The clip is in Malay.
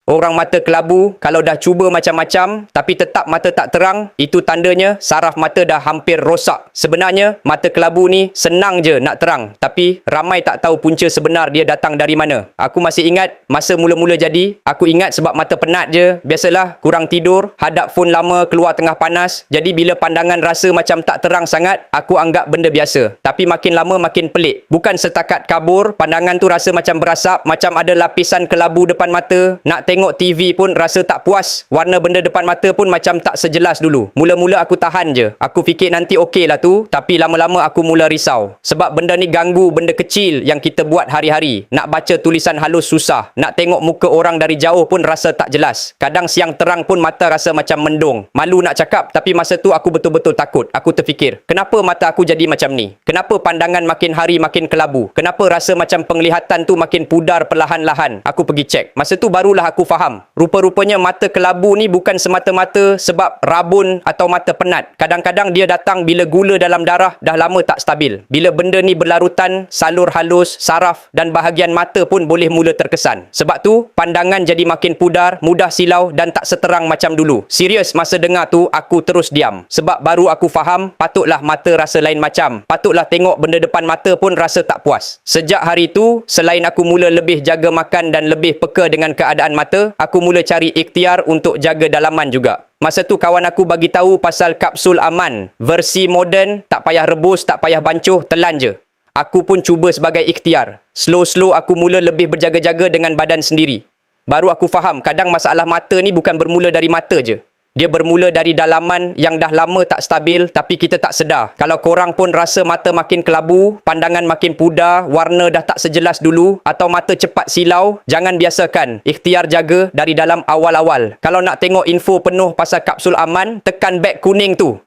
Orang mata kelabu kalau dah cuba macam-macam tapi tetap mata tak terang, itu tandanya saraf mata dah hampir rosak. Sebenarnya mata kelabu ni senang je nak terang, tapi ramai tak tahu punca sebenar dia datang dari mana. Aku masih ingat masa mula-mula jadi, aku ingat sebab mata penat je. Biasalah kurang tidur, hadap phone lama, keluar tengah panas. Jadi bila pandangan rasa macam tak terang sangat, aku anggap benda biasa. Tapi makin lama makin pelik. Bukan setakat kabur, pandangan tu rasa macam berasap, macam ada lapisan kelabu depan mata. Nak tengok TV pun rasa tak puas. Warna benda depan mata pun macam tak sejelas dulu. Mula-mula aku tahan je. Aku fikir nanti okey lah tu. Tapi lama-lama aku mula risau. Sebab benda ni ganggu benda kecil yang kita buat hari-hari. Nak baca tulisan halus susah. Nak tengok muka orang dari jauh pun rasa tak jelas. Kadang siang terang pun mata rasa macam mendung. Malu nak cakap, tapi masa tu aku betul-betul takut. Aku terfikir, kenapa mata aku jadi macam ni? Kenapa pandangan makin hari makin kelabu? Kenapa rasa macam penglihatan tu makin pudar perlahan-lahan? Aku pergi cek. Masa tu barulah aku faham. Rupa-rupanya mata kelabu ni bukan semata-mata sebab rabun atau mata penat. Kadang-kadang dia datang bila gula dalam darah dah lama tak stabil. Bila benda ni berlarutan, salur halus, saraf dan bahagian mata pun boleh mula terkesan. Sebab tu, pandangan jadi makin pudar, mudah silau dan tak seterang macam dulu. Serius masa dengar tu, aku terus diam. Sebab baru aku faham, patutlah mata rasa lain macam. Patutlah tengok benda depan mata pun rasa tak puas. Sejak hari tu, selain aku mula lebih jaga makan dan lebih peka dengan keadaan mata, aku mula cari ikhtiar untuk jaga dalaman juga. Masa tu kawan aku bagi tahu pasal kapsul aman. Versi moden, tak payah rebus, tak payah bancuh, telan je. Aku pun cuba sebagai ikhtiar. Slow-slow aku mula lebih berjaga-jaga dengan badan sendiri. Baru aku faham, kadang masalah mata ni bukan bermula dari mata je. Dia bermula dari dalaman yang dah lama tak stabil tapi kita tak sedar. Kalau korang pun rasa mata makin kelabu, pandangan makin pudar, warna dah tak sejelas dulu atau mata cepat silau, jangan biasakan. Ikhtiar jaga dari dalam awal-awal. Kalau nak tengok info penuh pasal kapsul aman, tekan beg kuning tu.